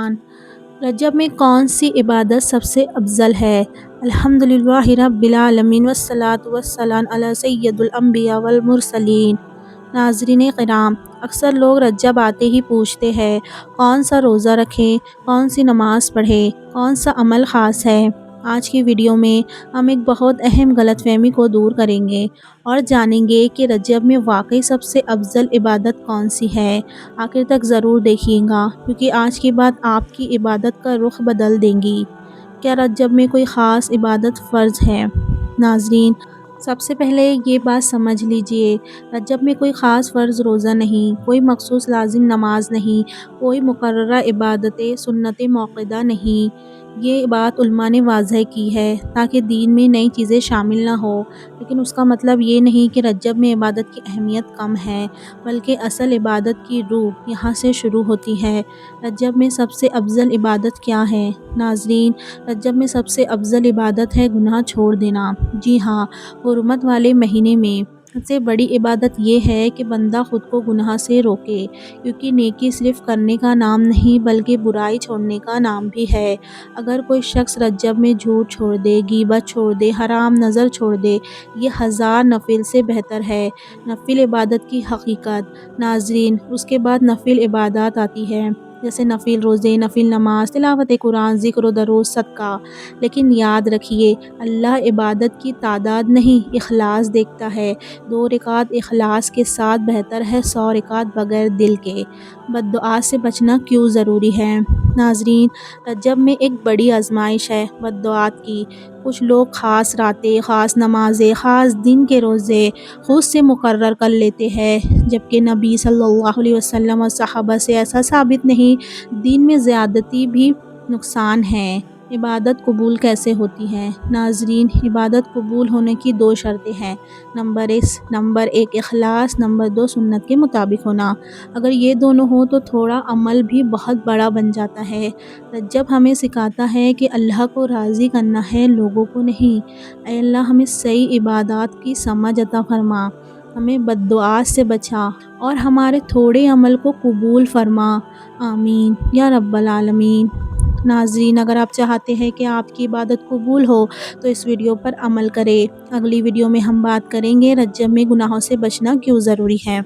عنوان: رجب میں کون سی عبادت سب سے افضل ہے؟ الحمدللہ رب العالمین والصلاۃ والسلام علی سید الانبیاء والمرسلین۔ ناظرین کرام، اکثر لوگ رجب آتے ہی پوچھتے ہیں کون سا روزہ رکھیں، کون سی نماز پڑھیں، کون سا عمل خاص ہے۔ آج کی ویڈیو میں ہم ایک بہت اہم غلط فہمی کو دور کریں گے اور جانیں گے کہ رجب میں واقعی سب سے افضل عبادت کون سی ہے۔ آخر تک ضرور دیکھیے گا، کیونکہ آج کی بات آپ کی عبادت کا رخ بدل دیں گی۔ کیا رجب میں کوئی خاص عبادت فرض ہے؟ ناظرین، سب سے پہلے یہ بات سمجھ لیجئے، رجب میں کوئی خاص فرض روزہ نہیں، کوئی مخصوص لازم نماز نہیں، کوئی مقررہ عبادت سنت موقدہ نہیں۔ یہ بات علماء نے واضح کی ہے تاکہ دین میں نئی چیزیں شامل نہ ہو، لیکن اس کا مطلب یہ نہیں کہ رجب میں عبادت کی اہمیت کم ہے، بلکہ اصل عبادت کی روح یہاں سے شروع ہوتی ہے۔ رجب میں سب سے افضل عبادت کیا ہے؟ ناظرین، رجب میں سب سے افضل عبادت ہے گناہ چھوڑ دینا۔ جی ہاں، حرمت والے مہینے میں سب سے بڑی عبادت یہ ہے کہ بندہ خود کو گناہ سے روکے، کیونکہ نیکی صرف کرنے کا نام نہیں بلکہ برائی چھوڑنے کا نام بھی ہے۔ اگر کوئی شخص رجب میں جھوٹ چھوڑ دے، غیبت چھوڑ دے، حرام نظر چھوڑ دے، یہ 1000 نفل سے بہتر ہے۔ نفل عبادت کی حقیقت: ناظرین، اس کے بعد نفل عبادات آتی ہے، جیسے نفل روزے، نفل نماز، تلاوت قرآن، ذکر و درود، صدقہ۔ لیکن یاد رکھیے، اللہ عبادت کی تعداد نہیں، اخلاص دیکھتا ہے۔ 2 رکعت اخلاص کے ساتھ بہتر ہے 100 رکعت بغیر دل کے۔ بد دعا سے بچنا کیوں ضروری ہے؟ ناظرین، رجب میں ایک بڑی آزمائش ہے بد دعات کی۔ کچھ لوگ خاص راتیں، خاص نمازیں، خاص دن کے روزے خود سے مقرر کر لیتے ہیں، جبکہ نبی صلی اللہ علیہ وسلم اور صحابہ سے ایسا ثابت نہیں۔ دین میں زیادتی بھی نقصان ہے۔ عبادت قبول کیسے ہوتی ہے؟ ناظرین، عبادت قبول ہونے کی 2 شرطیں ہیں: نمبر 1 اخلاص، نمبر 2 سنت کے مطابق ہونا۔ اگر یہ دونوں ہوں تو تھوڑا عمل بھی بہت بڑا بن جاتا ہے۔ رجب ہمیں سکھاتا ہے کہ اللہ کو راضی کرنا ہے، لوگوں کو نہیں۔ اے اللہ، ہمیں صحیح عبادات کی سمجھ عطا فرما، ہمیں بد دعات سے بچا اور ہمارے تھوڑے عمل کو قبول فرما۔ آمین یا رب العالمین۔ ناظرین، اگر آپ چاہتے ہیں کہ آپ کی عبادت قبول ہو تو اس ویڈیو پر عمل کریں۔ اگلی ویڈیو میں ہم بات کریں گے رجب میں گناہوں سے بچنا کیوں ضروری ہے۔